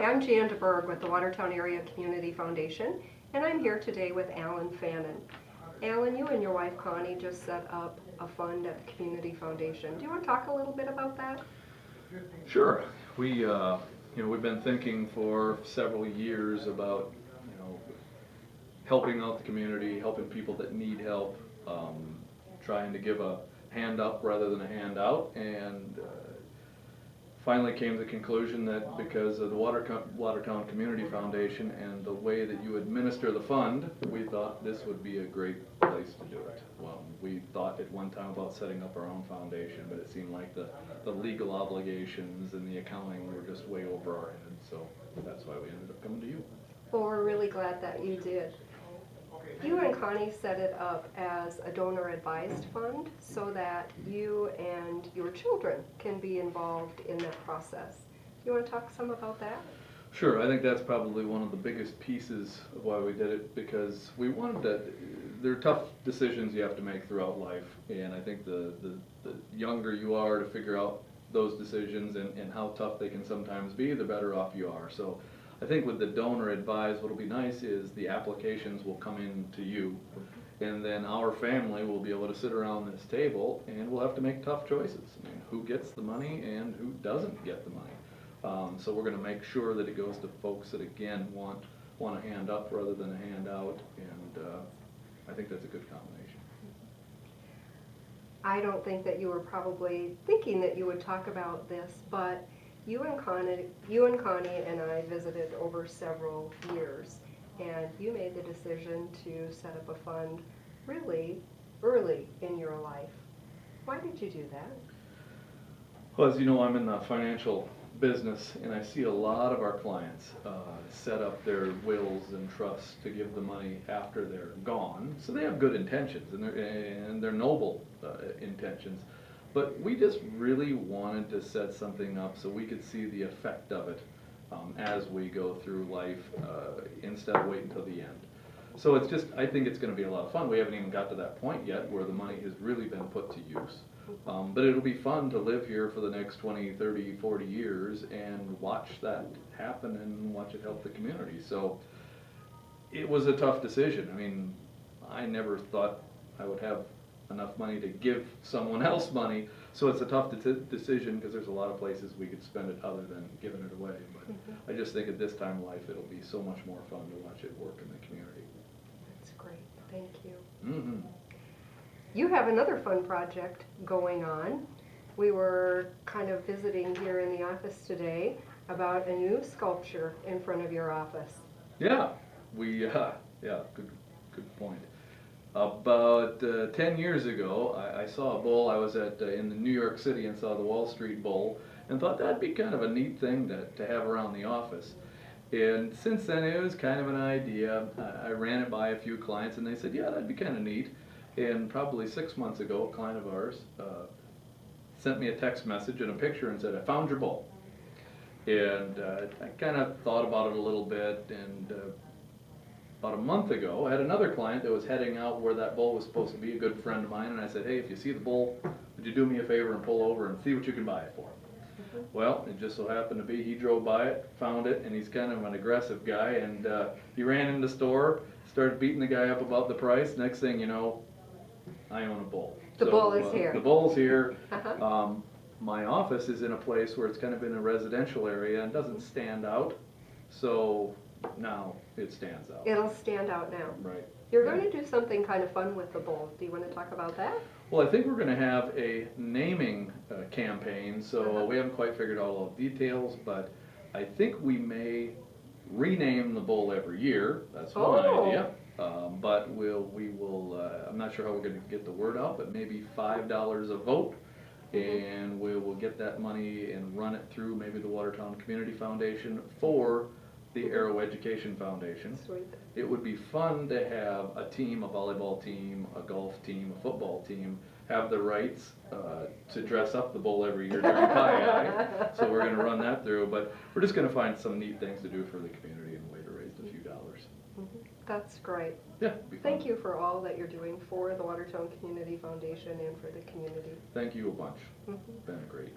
Hi, I'm Jan DeBerg with the Watertown Area Community Foundation, and I'm here today with Allen Fannin. Allen, you and your wife Connie just set up a fund at the Community Foundation. Do you want to talk a little bit about that? Sure. We've been thinking for several years about, helping out the community, helping people that need help, trying to give a hand up rather than a handout, and finally came to the conclusion that because of the Watertown Community Foundation and the way that you administer the fund, we thought this would be a great place to do it. Well, we thought at one time about setting up our own foundation, but it seemed like the legal obligations and the accounting were just way over our head, so that's why we ended up coming to you. Well, we're really glad that you did. You and Connie set it up as a donor-advised fund so that you and your children can be involved in that process. You want to talk some about that? Sure, I think that's probably one of the biggest pieces of why we did it, because we wanted to, there are tough decisions you have to make throughout life, and I think the younger you are to figure out those decisions and how tough they can sometimes be, the better off you are. So I think with the donor advised, what'll be nice is the applications will come in to you, and then our family will be able to sit around this table and we'll have to make tough choices. I mean, who gets the money and who doesn't get the money. So we're going to make sure that it goes to folks that again want a hand up rather than a handout, and I think that's a good combination. I don't think that you were probably thinking that you would talk about this, but you and Connie and I visited over several years, and you made the decision to set up a fund really early in your life. Why did you do that? Well, as you know, I'm in the financial business, and I see a lot of our clients set up their wills and trusts to give the money after they're gone. So they have good intentions, and they're noble intentions. But we just really wanted to set something up so we could see the effect of it as we go through life instead of waiting until the end. So it's just, I think it's going to be a lot of fun. We haven't even got to that point yet where the money has really been put to use. But it'll be fun to live here for the next 20, 30, 40 years and watch that happen and watch it help the community. So it was a tough decision. I mean, I never thought I would have enough money to give someone else money, so it's a tough decision because there's a lot of places we could spend it other than giving it away. But I just think at this time of life it'll be so much more fun to watch it work in the community. That's great. Thank you. You have another fun project going on. We were kind of visiting here in the office today about a new sculpture in front of your office. Yeah, good point. About 10 years ago, I saw a bull. I was in New York City and saw the Wall Street Bull and thought that'd be kind of a neat thing to have around the office. And since then, it was kind of an idea. I ran it by a few clients and they said, yeah, that'd be kind of neat. And probably 6 months ago, a client of ours sent me a text message and a picture and said, I found your bull. And I kind of thought about it a little bit, and about a month ago, I had another client that was heading out where that bull was supposed to be, a good friend of mine, and I said, hey, if you see the bull, would you do me a favor and pull over and see what you can buy it for? Well, it just so happened to be he drove by it, found it, and he's kind of an aggressive guy, and he ran in the store, started beating the guy up about the price. Next thing you know, I own a bull. The bull is here. The bull's here. My office is in a place where it's kind of in a residential area and doesn't stand out, so now it stands out. It'll stand out now. Right. You're going to do something kind of fun with the bull. Do you want to talk about that? Well, I think we're going to have a naming campaign, so we haven't quite figured out all the details, but I think we may rename the bull every year. That's one idea. But we will, I'm not sure how we're going to get the word out, but maybe $5 a vote, and we will get that money and run it through maybe the Watertown Community Foundation for the Arrow Education Foundation. Sweet. It would be fun to have a team, a volleyball team, a golf team, a football team, have the rights to dress up the bull every year during Pi. So we're going to run that through, but we're just going to find some neat things to do for the community and a way to raise a few dollars. That's great. Yeah. Thank you for all that you're doing for the Watertown Community Foundation and for the community. Thank you a bunch. Been great.